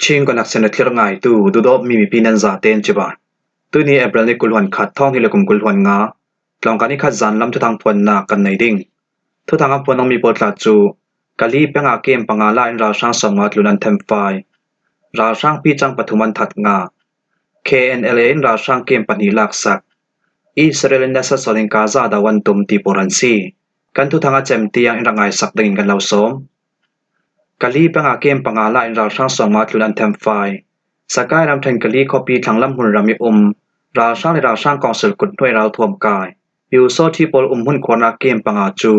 ชิงก็นักเสนอที่ร่างไงตูดูดอบมีปีนันซาเตนจิบะตัวนี้เอเบรนิกุลวันขัดท่องที่เลกุมกุลวันงาลองการนี้ขัดจันลำทุทางพวนนากันในดิ่งทุทางพวนน้องมีบทลาจูกะลีเปงอาเกมปังอาลาอินราช่างสมัดลุนันเทมไฟราช่างปีจังปฐุมันถัดงา KNLA อินราช่างเกมปนิลักษักอิสราเอลเนสสอลิงกาซาดาวันตุมตีปอรันซีกันทุทางเจมตียังอินร่างไงสักดิ่งกันเหล่าสมกะลีเปงอาเกมปังอาลาอินราช่างสมัดลุนันเทมไฟสกายรำเทนกะลีคอปีทางลำหุ่นรามีราช่างในราช่างกองสืบกุดด้วยเราท่วมกายอยู่โซที่ปอลหุ่นควรอาเกมปังอาจู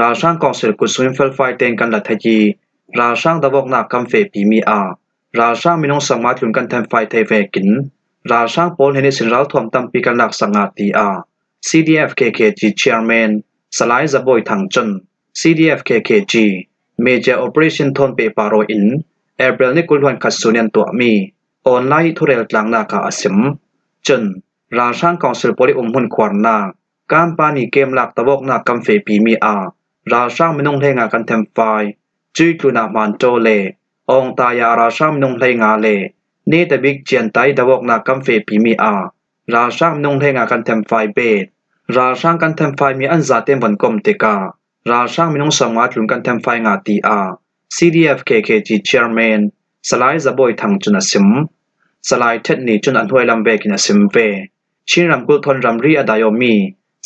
ราช่างกองสืบกุดสวิมเฟลไฟเตงกันลัทยีราช่างดาวกนาคัมเฟปีมีอาราช่างมีน้องสมัดลุนกันเทมไฟเทเวกินราช่างปอลเฮนิสินเราท่วมตัมปีกันลักสังอาตีอา CDF KKG Chairman สลายจะบ่อยทางจน CDF KKG Major Operation ทนเปปาโรอินเอเบลนิกุลวันขัดสุเนียนตัวมีออนไลน์ทุเรลกลางนาคาอสิมจนราช่างกองสืบปริหุ่นควรนาการปานีเกมหลักตะวกนากัมเฟปีมีอาราช่างมินงเลงากันเทมไฟจุยกลุนามันโจเลองตายาราช่างมินงเลงาเลเนตบิกเจียนไตตะวกนากัมเฟปีมีอาราช่างมินงเลงากันเทมไฟเบดราช่างกันเทมไฟมีอันซาเตมวันกมเตการาช่างมินงสมัดลุนกันเทมไฟงาตีอา CDF KKG Chairman สลายจะบ่อยทางจุนสิมสลายเทคนิคจุนอันห้วยลำเวกินสิมเวชินรำกุลทนรำรีอดายมี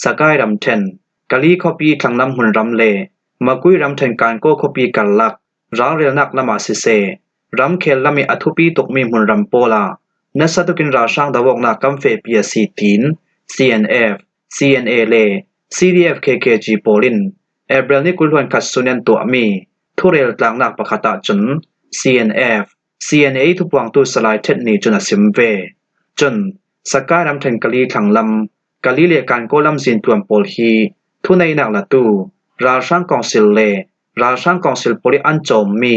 สกายรำเทนกะลีคอปีทางลำหุ่นรำเลมากุยรำเทนการโกคอปีกันลักราเรลนักละมาสิเซรำเคลละมีอทุปีตกมีหุ่นรำโปลาเนสตุกินราช่างดาวกนากัมเฟปีสีตีน CNF CNA เล CDF KKG โปลินเอเบรนิกุลวันขัดสุเนียนตัวมีทุเรลกลางนักประคตาจน CNF CNA ทุกวางตู้สลายเทคนิคจนสิมเวจนสกายรำเทนกะลีขังลำกะลีเลการโกลำสินตวมโปลฮีทุในนักละตูราช่างกองสิลเลราช่างกองสิลโปลิอันโจมมี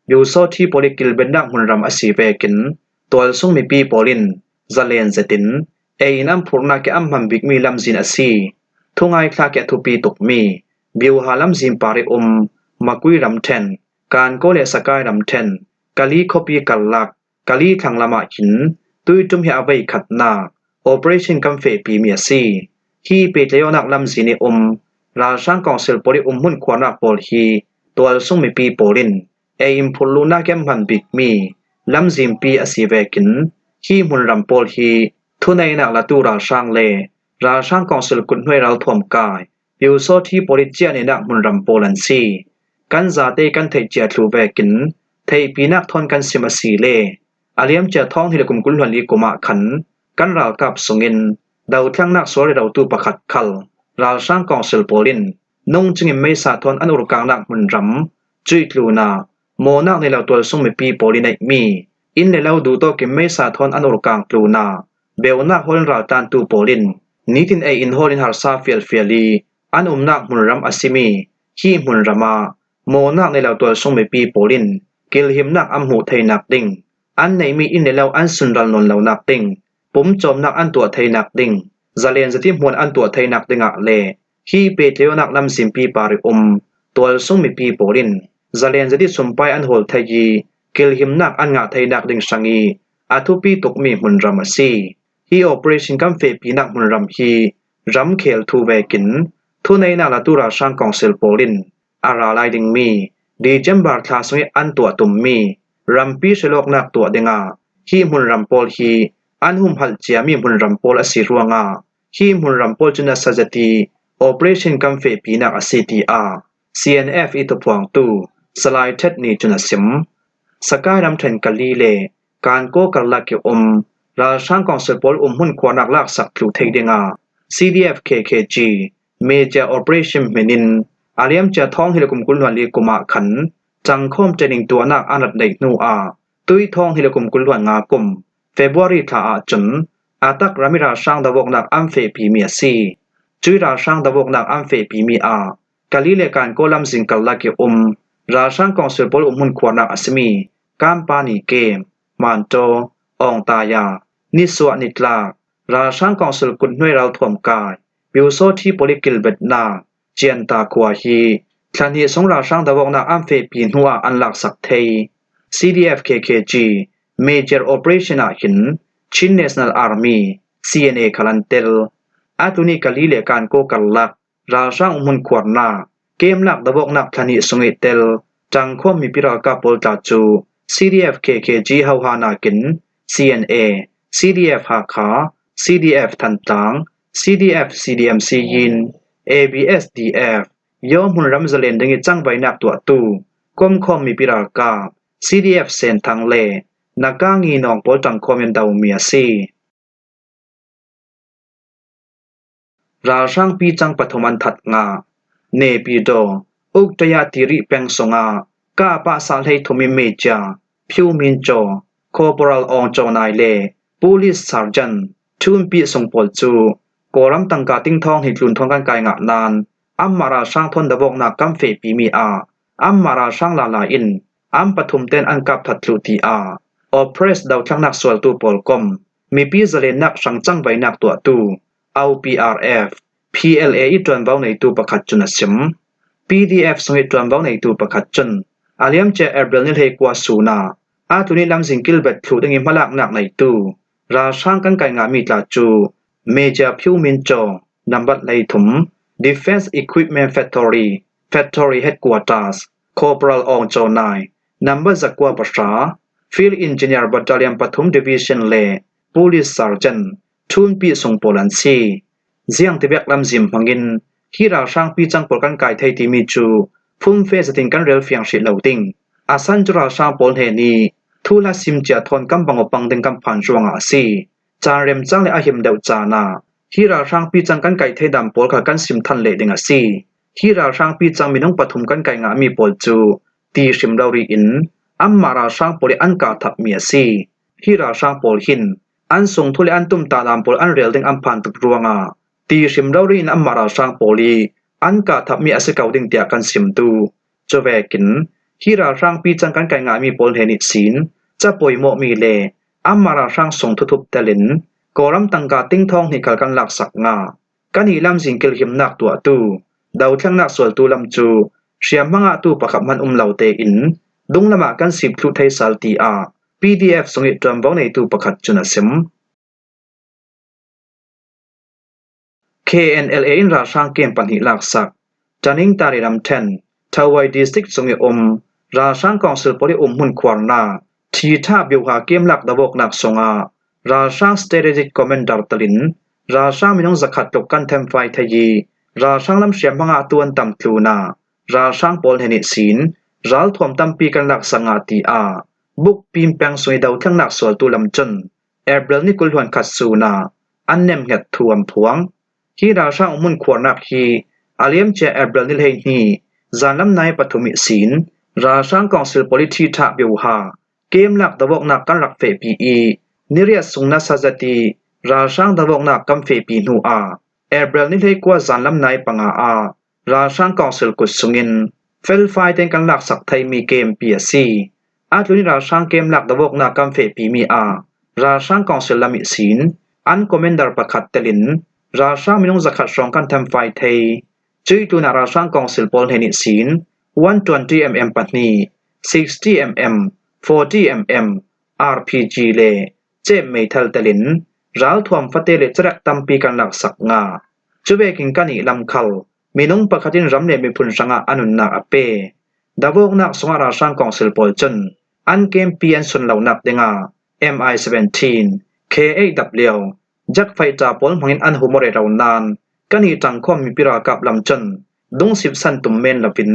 อยู่โซที่โปลิกิลเบนดักหุ่นรำอสีเวกินตัวซุ่งมีปีโปลินซาเลนเซตินเอนัมพูร์นาเกอัมมันบิกมีลำสินอสีทุงไอคลาเกทุปีตกมีบิวหาลำสินปาริมากุยรำเทนการโกเลสกายรำเทนกะลีคอปีกันลักกะลีขังละมาหินตุยจุมเฮอเวขัดนา Operation กัมเฟปีเมียซีฮีเปเตยนักลำสินราช่างกองเซลปริหุ่นควรนักโปลฮีตัวซุ่มมีปีโปลินเออิมพูลูนาเกมมันบิกมีลำสิมปีอสีเวกินฮีมุนรำโปลฮีทุในนักละตูราช่างเลราช่างกองเซลกุนห้วยเราท่วมกายอยู่โซที่โปลิเจียในนักมุนรำโปลันซีกันซาเตกันเทเจียทรูเวกินเทปีนักทนกันสิมาสีเลอาเลียมเจท้องที่เลกุมกุลหวนลีกุมาขันกันราวกับสงินดาวทั้งนักสวรเราตูประคัดคัลราช่างกองเซลโปลินนุ่งจึงไม่สาทนอันอุรกางนักมุนรำจุยกลูนาโมนักในเราตัวส่งไม่ปีโปลินมีอินในเราดูโตกิไม่สาทนอันอุรกางกลูนาเบลนักฮอลราตันตูโปลินนิทินเออินฮอลินฮาร์ซาเฟียลีอันนักมุนรำอสิมีฮีมุนรมาโมนักในเราตัวส่งไม่ปีโปลินกิลหิมนักอัมหูไทยนักดิ่งอันไหนมีอินในเราอันสุนรัลนนเรานักดิ่งปุ่มจมนักอันตัวไทยนักดิ่งซาเลนจะที่มวลอันตัวไทยนักดิ่งเลฮีเปเตยนักลำสิมปีปาริตัวส่งมีปีโปลินซาเลนจะที่สมไปอันโหลไทยีกิลหิมนักอันงะไทยนักดิ่งสังีอาทุปีตกมีมุนรำซีฮีโอเปอเรชั่นกัมเฟปีนักมุนรำฮีรำเคลทูเวกินทุในนักละตุราช่างกองเซลโปลินอาราไลดิ่งมีดีเจมบาร์คลาสวยอันตัวตุมมีรัมปีเชลอกนักตัวเดงาฮีมุนรัมโปลฮีอันหุมหัลเจียมีมุนรัมโปลอสิรวงาฮีมุนรัมโปลจุนัสซาตี Operation กัมเฟปีนักอสิตีอา CNF อิตุพวงตูสลายเทคนิคจุนัสสิมสกายรำเทนกะลีเลการโกกัลลักเกราช่างกองเซลโปลหุ่นควรนักลักสักคลูเทเดงา CDF KKG Major Operation เมนินอาเลียมจะท้องฮิลกุมกุลวันลีกุมาขันจังคมจะนิ่งตัวนักอนัดเด็กนูอาตุยท้องฮิลกุมกุลวันงากุมเฟบรุรีทาอาจนอาตักรามิราช่างดาวกนักอัมเฟปีเมียซีจุยราช่างดาวกนักอัมเฟปีมีอากะลีเลการโกลัมสิงกัลลักเกราช่างกองเซลโปลหุ่นควรนักอสมีกามปานีเกมมันโจองตายานิสวนิตลาราช่างกองเซลกุนห้วยเราท่วมกายบิวโซที่โปลิกิลเบดนาเจียนตากัวฮีทันทีสงราช่างดาวกนักอัมเฟปีนหัวอันหลักสักเท CDF KKG Major Operation Ahin Chin National Army CNA Kalantel Atuni Kalile Kan Ko Kalak Rashang Umun Kwarna Game Lak Dabok Nak Thani Sungitel Tangkhom Mi Piraka Poltachu CDF KKG Hawhanakin CNA CDF Hakha CDF Thantang CDF CDMC Yin ABSDF Yom Hun Ramzalen Dengi Changbai Nak Tua Tu Komkhom Mi Piraka CDF Sen Thang Le Nagangi Nong Pol Tangkhom Yan Daw Mia Si Rashang Pi Chang Pathoman That Nga Ne Pi Do Uk Taya Tiri Peng Songa Ka Pa Salhei Thomi Meja Phu Min Jo Corporal Ong Jo Nai Le Police Sergeant Chun Pi Song Pol Chu Koram Tangka Ting Thong Hitlun Thong Kan Kai Nga Nan Ammara Sang Thon Dabok Na Kam Fe Pi Mi A Ammara Sang La La In Am Pathum Ten An Kap That Thlu Ti A Oppress Daw Thang Nak Swal Tu Pol Kom Mi Pi Zale Nak Sang Chang Bai Nak Tua Tu Au PRF PLA อีตวนเว้าในตูประคัดจุนสิม PDF สงอิตวนเว้าในตูประคัดจุนอาเลียมเจแอร์เบลนิเฮกว่าสูนาอาตุนิลำสิงกิลเบ็ดถูดังอิมลักนักในตูราช่างกันไก่งามีตาจูเมเจอร์พิวมินโจนัมบัดไลถุม Defense Equipment Factory Headquarters Corporal อองโจนายนัมบัดจักว่าประชา Field Engineer Battalion ปฐม Division เล Police Sergeant ทุนปีส่งโปลันซีเสียงที่เบียกลำจิมพังกินที่ราช่างปีจังปลกันไก่ไทยที่มีจูพุ่มเฟสติงกันเรลเฟียงชิเหลาติงอาสันจุราช่างปลเฮนีทุลาซิมเจียทอนกำบังอปังดึงกำผ่านจวงอาซีจาเรมจังและอาหิมเดวจานาที่ราช่างปีจังกันไก่ไทยดำปลกับกันซิมทันเลดิงอาซีที่ราช่างปีจังมีน้องปฐุมกันไก่งามีปลจูตีชิมดาวรีอินอัมมาราช่างปลอันกาทับเมียซีที่ราช่างปลหินอันส่งทุเลอันตุมตาดำปลอันเรลดึงอัมผ่านตุกรวงอาตีชิมดาวรีนอัมมาราช่างปลีอันกาทับมีอาศัยเก่าดึงเตียกันซิมตูจะแวกินที่ราช่างปีจังกันไก่งามีปลเฮนิสินจะป่วยโมมีเลอัมมาราช่างส่งทุบเตลินกอรัมตังกาติ้งทองหิกลกันหลักสักงากันหิลำสิงเกลหิมนักตัวตูดาวเทียงนักส่วนตูลำจูเชียมังอาตูประคับมันเหลาเตอินดุงละมากันสิบทุไทยสัลตีอา PDF ส่งอิตรมบ้าในตูประคัดจุนสิมKNLA ราช่างเกมปันหิลักษักจันิงตาริรำเทนทาวายดิสตริกสงอมราช่างกองสืบปริหุ่นควรนาทีท่าบิวหาเกมหลักดาวกนักสงาราช่าง strategic commander ตลินราช่างมีน้องสกัดตกกันเทมไฟทยีราช่างลำเสียมบังอาตวนตำทลูนาราช่างปอลเฮนิสินรัลทวมตำปีกันหลักสังอาตีอาบุกปีมแปงสวยดาวทั้งหนักสวลตูลำจนแอร์เบลนิกุลหวนขัดสูนาอันเนมเห็ดทวมพวงที่ราช่างมุนขวนักฮีอาเลียมเจแอร์เบลนิเลฮีจานลำนายปฐมิศินราช่างกองสืบปลิทีทับบิวหาเกมหลักดาวกนักกันหลักเฟปีอีนิเรียสุงนัสซาตีราช่างดาวกนักกัมเฟปีนูอาแอร์เบลนิเลกว่าจานลำนายปังอาราช่างกองสืบกุศงินเฟลไฟเต็งกันหลักสักไทยมีเกมเปียซีอาจุนิราช่างเกมหลักดาวกนักกัมเฟปีมีอาราช่างกองสืบลามิศินอันคอมเมนดาร์ประคัดเตลินราช่างมีน้องจักรสองกันทำไฟไทยจุยตุนาราช่างกองศิลปอลเฮนิสิน120 mm ปัตนี60 mm 40 mm RPG เลเจมเมทัลเตลินรัลทวมฟัตเตเลจรักตัมปีกันหลักสักงาจุเบกินกันอีลำคัลมีน้องประคัดินรำเลมีพุนสังอาอนุนักอเปดาวกนักสงราช่างกองศิลปอลจนอันเกมปีอันสุนเหล่านักเดงา MI-17 KAWจักไฟจ่าปอลมังอินอันหุมเรราวนานกันอีจังคอมมีปิรากับลำจนดุงสิบสันตุมเมนลวิน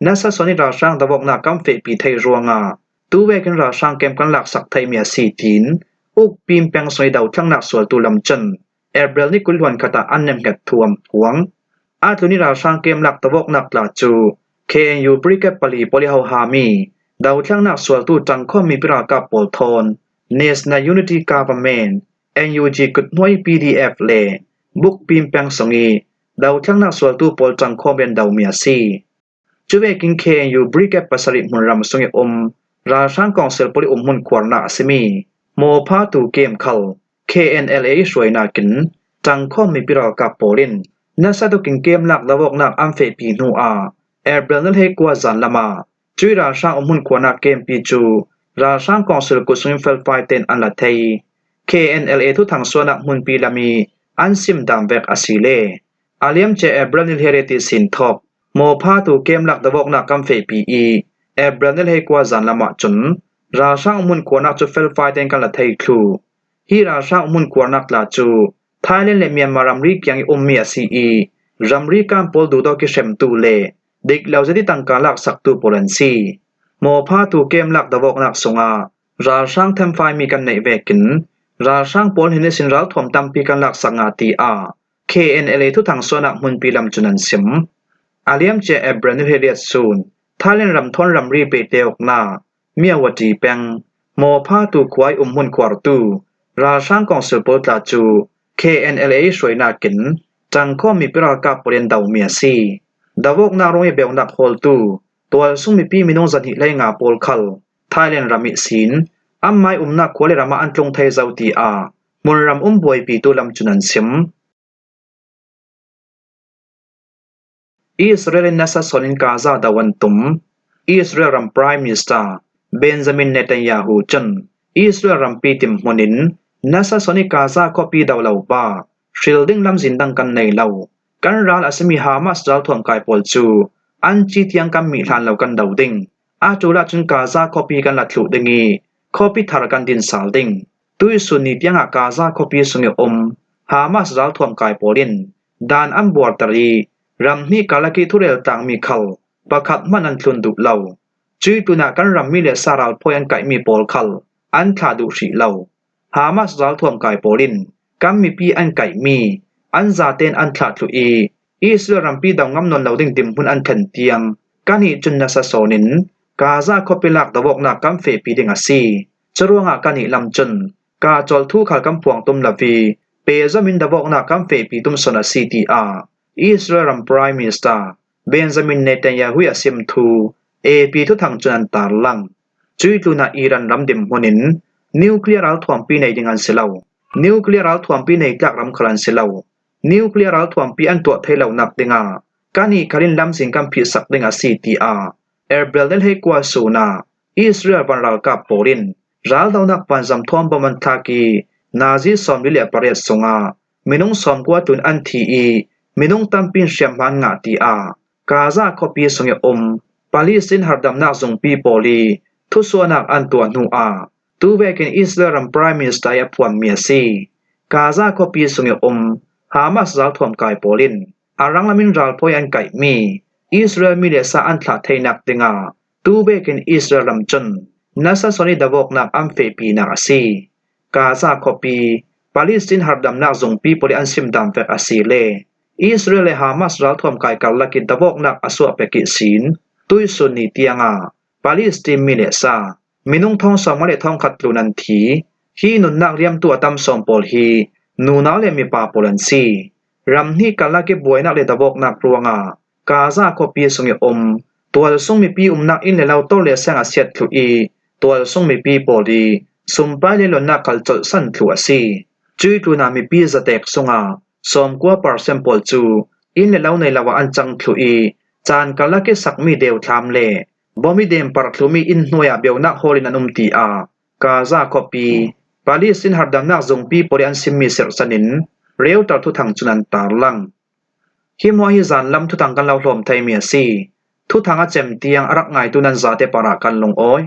นัสสนิราช่างดาวกนักกัมเฟปีไทยรัวงาตูเวกันราช่างเกมกันหลักสักไทยเมียสีตีนอุกปีมแปงสวยดาวทั้งนักสวลตูลำจนแอร์เบลนิกุลวันคตาอันเนมเกตทวมหวงอาตุนิราช่างเกมหลักดาวกนักลาจู KNU บริเกตปลีปอลิฮาวฮามีดาวทั้งนักสวลตูจังคอมมีปิรากับปอลทอน National Unity Government NUG กุดหน่วย PDF เลบุกปีมแปงสงีดาวทั้งนักสวลตูปอลจังคอมเบนดาวเมียซีจุเวกิน KNU บริเกตปัสริมุนรำสงีราช่างกองเซลปริมุนควรนาสิมีโมพาตูเกมคัล KNLA สวยนากินจังคอมมีปิรากับปอลินนัสตุกินเกมหลักดาวกนักอัมเฟปีนูอาแอร์เบลนเฮกว่าจันลามาจุยราช่างมุนควรนาเกมปีจู ราช่างกองสุลกุสุนเฟลไฟเตนอันละเทย KNLA ทุทังสวนักมุนปีลามีอันซิมดามเวกอาศิเลอาเลียมเจเอบรันิลเฮเรติสินทบโมพาตูเกมหลักดวกนักกัมเฟปีอีเอบรันิลเฮกวาจันละมะจุนราช่างมุนกวนักจุเฟลไฟเตนกันละเทยคลูฮีราช่างมุนกวนักลาจูไทยเลนเลเมียนมารัมรีกียงอุมเมียซีอีรัมรีกัมโพลดูดอกิเชมตูเลเด็กเหล่าจะที่ตั้งการลักสักตูโปลันซีโมพาตูเกมหลักดวกนักสงาราช่างเทมไฟมีกันในเวกินราช่างโพลเฮเนสินรัลถ่วมตำปีกันลักสังอาตีอา KNLA ทุทังสวนักมุนปีลำจุนันซิมอาเลียมเจเอบรันิลเฮเรียตซูนไทยเลนรำทอนรำรีเปเตอกนาเมียวจีแปงโมพาตูควายมุนควาร์ตูราช่างกองสืบโปลาจู KNLA สวยนากินจังข้อมีปรากาปเรียนดาวเมียซีดาวกนารงเบลนักโฮลตูตัวซุ่มมีปีมินงจันหิไลงาโปลคัลไทยเลนรามิสินอัมไมนักควเลรามาอันตรงไทยเจ้าตีอามุนรำบวยปีตุลำจุนันซิมอิสราเอลนัสซอนินกาซาดาวันตุมอิสราเอลรัมไพรมินิสเตอร์เบนจามินเนตันยาฮูจันอิสราเอลรัมปีติมมนินนัสซอนิกาซาคอปีดาวลาวบาชิลดิงลำสินดังกันในลาวกันรัลอาสมีฮามาสดาวถ่วงกายปอลจูอันจีเทียงกันมีทานเหล่ากันดาวดิงอาจูราจุนกาซาคอปีกันลัดลุดิงีคอปีทารกันดินสาลดิงตุยสุนีเตียงอากาซาคอปีสุงยฮามาสดาวถ่วงกายปอลินดานอัมบวรตรีรำนี้กาลกิทุเรลต่างมีเขาประคัดมันอันทุนดุเหล่าจุยตุนากันรำมีเลสาราลพยันไก่มีปอลคัลอันขาดุสีเหล่าฮามาสดาวถ่วงกายปอลินกัมมีปีอันไก่มีอันซาเตนอันขาดลุอีอิสราเอลปีดาวงำนนเหล่าดิ่งติมพุนอันขันเตียงกันหิจุนนัสโซนินกาซาคอปิลักดาวกนักกัมเฟปีดิงอาซีจรวงอากันหิลำจุนกาจอลทูขัลกัมพวงตุมลาวีเปซามินดาวกนักกัมเฟปีตุมสนาซีตีอาอิสราเอลไพรมินิสเตอร์เบนจามินเนตันยาฮูยาซิมทูปีทุทังจุนันตาลังจุยตุนาอิรันรำดิมหุนินนิวเคลียร์รัลถ่วมปีในดิงันเซลาวนิวเคลียร์รัลถ่วมปีในกลักรำคลันเซลาวนิวเคลียร์รัลถ่วมปีอันตัวเทเหล่านักดิงาการนี้คารินลำสิงกัมพิสักดิงาซีตีอาเอร์เบลเดลเฮกวาสูนาอิสราเอลบันรัลกับโปรินรัลดาวนักปันจำท่วมบมันทากีนาซีสอมวิเลียปาเรสสงามินุงสอมกว่าตุนอันทีอีมินุงตัมปินเชียมพันงาตีอากาซาคอปีสงยปาเลสไตน์ฮาร์ดัมนักจงปีโปลีทุสวนักอันตัวนูอาตูเวกินอิสราเอลไพรมินิสเตอร์ยาพวนเมียซีกาซาคอปีสงยฮามาสรัลถ่วมกายโปลินอารังลามินรัลพยันไก่มีอิสราเอลมีเลสาอันทลาเทนักดิงาตูเวกินอิสราเอลลำจุนนัสซอนิดาวกนักอัมเฟปีนักอาซีกาซาคอปีปาเลสไตน์ฮาร์ดัมนักจงปีโปลิอันซิมดัมเฟกอาซีเลอิสราเอลฮามาสรัลถ่วมกายกัลลักิดาวกนักอสวเปกิสินตุยสุนีเตียงาปาเลสไตน์มีเลสามินุงทองสองมาเลทองขัดลุนันทีฮีนุนนักเรียมตัวตำสมโปลฮีนูนาเลมีปาโปลันซีรำนี้กัลลักิบวยนักเลดาวกนักรวงากาซาคอปีสงยตัวส่งมีปีนักอินเลาโตเลเซงอาเซียตลุอีตัวส่งมีปีโปลีสุมไปเลลนักคัลจสันทลัวซีจุยตุนามีปีจะเตกสงาสมกัวปาร์เซมโปลจูอินเลาในลาวอันจังทลุอีจานกัลลักิสักมีเดวทามเลบ่มีเดมปาร์ทลุมีอินหน่วยเบียวนักโฮลินันุมตีอากาซาคอปีปาเลสไตน์ฮาร์ดัมนักจงปีโปลิอันซิมมีเซรสนินเรียวตัดทุทังจุนันตาลังฮิมวาฮิซันลำทุทังกันลาวหลอมไทยเมียซีทุทังอาเจมเตียงรักไงตุนันซาเตปารากันลงอ้อย